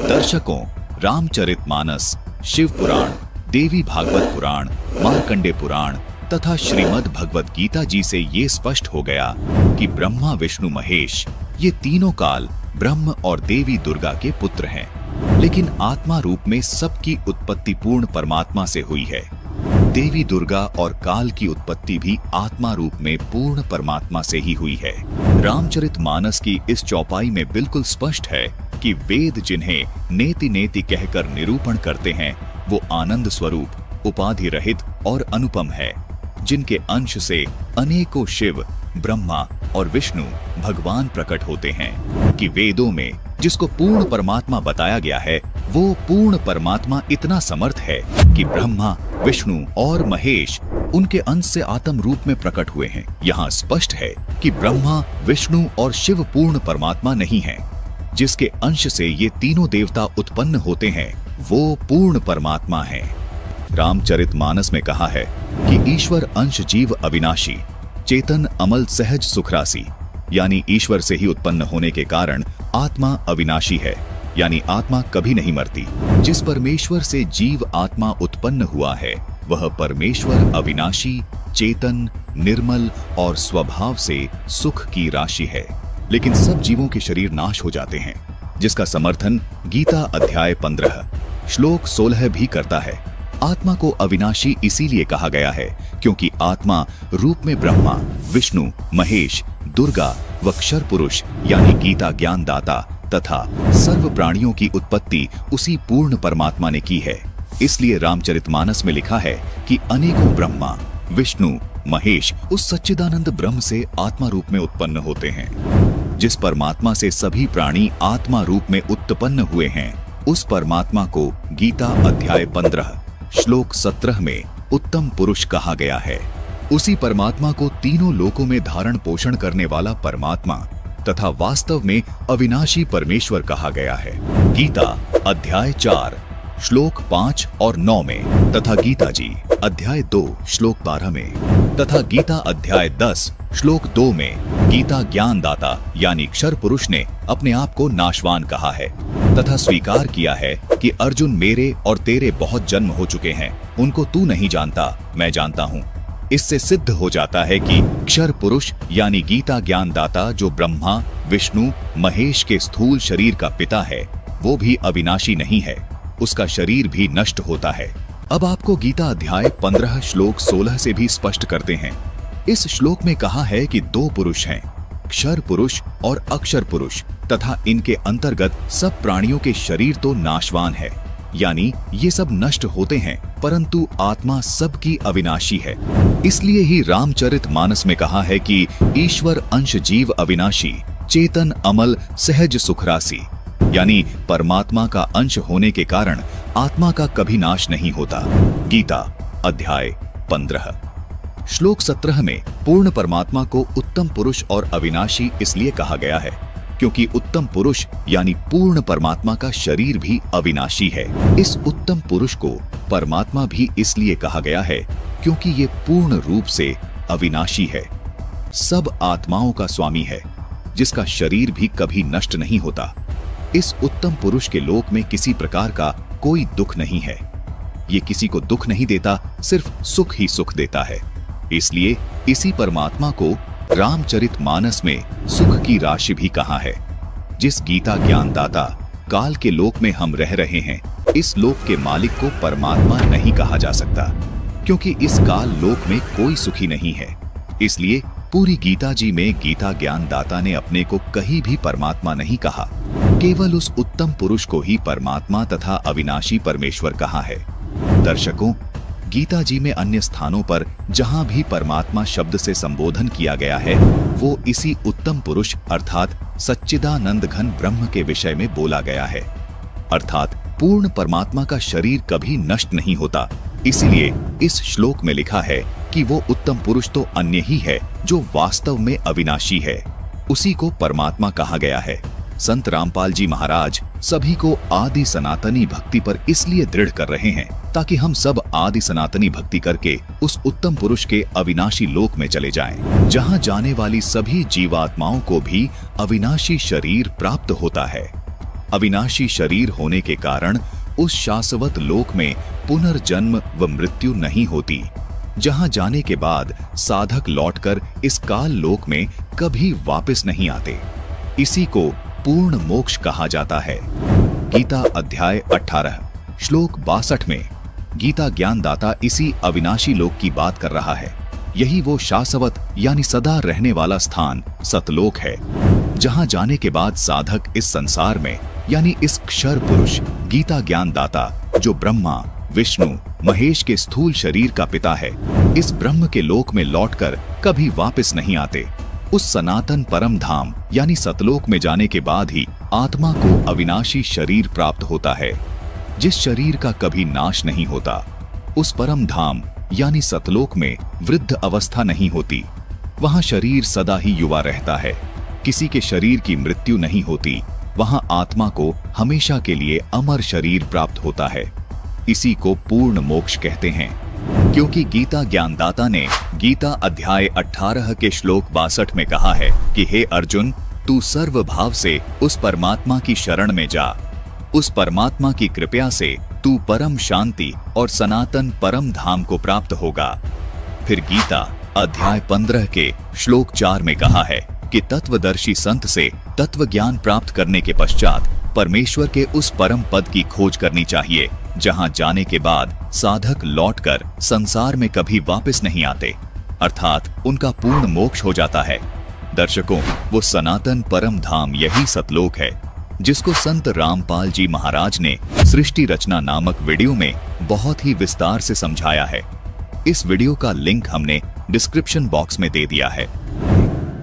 दर्शकों, रामचरितमानस, शिव पुराण, देवी भागवत पुराण, मार्कंडे पुराण तथा श्रीमद् भगवत गीता जी से ये स्पष्ट हो गया कि ब्रह्मा, विष्णु, महेश ये तीनों काल ब्रह्म और देवी दुर्गा के पुत्र हैं, लेकिन आत्मा रूप में सबकी उत्पत्ति पूर्ण परमात्मा से हुई है। देवी दुर्गा और काल की उत्पत्ति भी आत्मा रूप में पूर्ण परमात्मा से ही हुई है। रामचरितमानस की इस चौपाई में बिल्कुल स्पष्ट है कि वेद जिन्हें नेति नेति कहकर निरूपण करते हैं वो आनंद स्वरूप, उपाधि रहित और अनुपम है, जिनके अंश से अनेकों शिव, ब्रह्मा और विष्णु भगवान प्रकट होते हैं। कि वेदों में जिसको पूर्ण परमात्मा बताया गया है वो पूर्ण परमात्मा इतना समर्थ है कि ब्रह्मा, विष्णु और महेश उनके अंश से आत्म रूप में प्रकट हुए हैं। यहाँ स्पष्ट है कि ब्रह्मा, विष्णु और शिव पूर्ण परमात्मा नहीं है। जिसके अंश से ये तीनों देवता उत्पन्न होते हैं वो पूर्ण परमात्मा है। रामचरितमानस में कहा है कि ईश्वर अंश जीव अविनाशी, चेतन अमल सहज सुखरासी, यानी ईश्वर से ही उत्पन्न होने के कारण आत्मा अविनाशी है, यानी आत्मा कभी नहीं मरती। जिस परमेश्वर से जीव आत्मा उत्पन्न हुआ है वह परमेश्वर अविनाशी, चेतन, निर्मल और स्वभाव से सुख की राशि है। लेकिन सब जीवों के शरीर नाश हो जाते हैं, जिसका समर्थन गीता अध्याय 15 श्लोक 16 भी करता है। आत्मा को अविनाशी इसीलिए कहा गया है क्योंकि आत्मा रूप में ब्रह्मा, विष्णु, महेश, दुर्गा व क्षर पुरुष यानी गीता ज्ञान दाता तथा सर्व प्राणियों की उत्पत्ति उसी पूर्ण परमात्मा ने की है। इसलिए रामचरितमानस में लिखा है कि अनेकों ब्रह्मा, विष्णु, महेश उस सच्चिदानंद ब्रह्म से आत्मा रूप में उत्पन्न होते हैं। जिस परमात्मा से सभी प्राणी आत्मा रूप में उत्पन्न हुए हैं उस परमात्मा को गीता अध्याय 15 श्लोक 17 में उत्तम पुरुष कहा गया है। उसी परमात्मा को तीनों लोकों में धारण पोषण करने वाला परमात्मा तथा वास्तव में अविनाशी परमेश्वर कहा गया है। गीता अध्याय 4 श्लोक 5 और 9 में तथा गीता जी अध्याय 2 श्लोक 12 में तथा गीता अध्याय 10 श्लोक 2 में गीता ज्ञान दाता यानी क्षर पुरुष ने अपने आप को नाशवान कहा है तथा स्वीकार किया है कि अर्जुन मेरे और तेरे बहुत जन्म हो चुके हैं, उनको तू नहीं जानता, मैं जानता हूँ। इससे सिद्ध हो जाता है कि क्षर पुरुष यानी गीता ज्ञान दाता जो ब्रह्मा, विष्णु, महेश के स्थूल शरीर का पिता है वो भी अविनाशी नहीं है, उसका शरीर भी नष्ट होता है। अब आपको गीता अध्याय 15 श्लोक 16 से भी स्पष्ट करते हैं। इस श्लोक में कहा है कि दो पुरुष हैं, क्षर पुरुष और अक्षर पुरुष, तथा इनके अंतर्गत सब प्राणियों के शरीर तो नाशवान है, यानी ये सब नष्ट होते हैं, परंतु आत्मा सबकी अविनाशी है। इसलिए ही रामचरितमानस में कहा है कि ईश्वर अंश जीव अविनाशी, चेतन अमल सहज सुखरासी, यानी परमात्मा का अंश होने के कारण आत्मा का कभी नाश नहीं होता। गीता अध्याय 15 श्लोक 17 में पूर्ण परमात्मा को उत्तम पुरुष और अविनाशी इसलिए कहा गया है क्योंकि उत्तम पुरुष यानी पूर्ण परमात्मा का शरीर भी अविनाशी है। इस उत्तम पुरुष को परमात्मा भी इसलिए कहा गया है क्योंकि ये पूर्ण रूप से अविनाशी है, सब आत्माओं का स्वामी है, जिसका शरीर भी कभी नष्ट नहीं होता। इस उत्तम पुरुष के लोक में किसी प्रकार का कोई दुख नहीं है, ये किसी को दुख नहीं देता, सिर्फ सुख ही सुख देता है। इसलिए इसी परमात्मा को रामचरितमानस में सुख की राशि भी कहा है। जिस गीता ज्ञान दाता काल के लोक में हम रह रहे हैं, इस लोक के मालिक को परमात्मा नहीं कहा जा सकता क्योंकि इस काल लोक में कोई सुखी नहीं है। इसलिए पूरी गीता जी में गीता ज्ञान दाता ने अपने को कहीं भी परमात्मा नहीं कहा, केवल उस उत्तम पुरुष को ही परमात्मा तथा अविनाशी परमेश्वर कहा है। दर्शकों, गीता जी में अन्य स्थानों पर जहां भी परमात्मा शब्द से संबोधन किया गया है वो इसी उत्तम पुरुष अर्थात सच्चिदानंद घन ब्रह्म के विषय में बोला गया है। अर्थात पूर्ण परमात्मा का शरीर कभी नष्ट नहीं होता। इसीलिए इस श्लोक में लिखा है कि वो उत्तम पुरुष तो अन्य ही है जो वास्तव में अविनाशी है, उसी को परमात्मा कहा गया है। संत रामपाल जी महाराज सभी को आदि सनातनी भक्ति पर इसलिए दृढ़ कर रहे हैं ताकि हम सब आदि सनातनी भक्ति करके उस उत्तम पुरुष के अविनाशी लोक में चले जाएं, जहां जाने वाली सभी जीवात्माओं को भी अविनाशी शरीर प्राप्त होता है। अविनाशी शरीर होने के कारण उस शाश्वत लोक में पुनर्जन्म व मृत्यु नहीं होती, जहां जाने के बाद साधक लौटकर इस काल लोक में कभी वापस नहीं आते। इसी को पूर्ण मोक्ष कहा जाता है। गीता अध्याय 18 श्लोक 62 में गीता ज्ञानदाता इसी अविनाशी लोक की बात कर रहा है। यही वो शाश्वत यानी सदा रहने वाला स्थान सतलोक है, जहां जाने के बाद साधक इस संसार में यानी इस क्षर पुरुष गीता ज्ञानदाता जो ब्रह्मा विष्णु महेश के स्थूल शरीर का पिता है, इस ब्रह्म के लोक में लौटकर कभी वापस नहीं आते। उस सनातन परम धाम यानी सतलोक में जाने के बाद ही आत्मा को अविनाशी शरीर प्राप्त होता है, जिस शरीर का कभी नाश नहीं होता। उस परम धाम यानी सतलोक में वृद्ध अवस्था नहीं होती, वहां शरीर सदा ही युवा रहता है। किसी के शरीर की मृत्यु नहीं होती, वहां आत्मा को हमेशा के लिए अमर शरीर प्राप्त होता है। इसी को पूर्ण मोक्ष कहते हैं। क्योंकि गीता ज्ञानदाता ने गीता अध्याय 18 के श्लोक 62 में कहा है कि हे अर्जुन, तू सर्व भाव से उस परमात्मा की शरण में जा। उस परमात्मा की कृपा से तू परम शांति और सनातन परम धाम को प्राप्त होगा। फिर गीता अध्याय 15 के श्लोक 4 में कहा है कि तत्वदर्शी संत से तत्व ज्ञान प्राप्त करने के पश्चात परमेश्वर के उस परम पद की खोज करनी चाहिए, जहां जाने के बाद साधक लौटकर संसार में कभी वापस नहीं आते, अर्थात उनका पूर्ण मोक्ष हो जाता है। दर्शकों, वो सनातन परम धाम यही सतलोक है, जिसको संत रामपाल जी महाराज ने सृष्टि रचना नामक वीडियो में बहुत ही विस्तार से समझाया है। इस वीडियो का लिंक हमने डिस्क्रिप्शन बॉक्स में दे दिया है।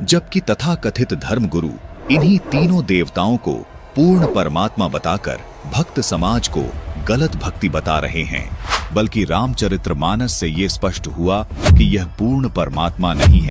जबकि तथाकथित धर्मगुरु इन्हीं तीनों देवताओं को पूर्ण परमात्मा बताकर भक्त समाज को गलत भक्ति बता रहे हैं, बल्कि रामचरितमानस से ये स्पष्ट हुआ कि यह पूर्ण परमात्मा नहीं है।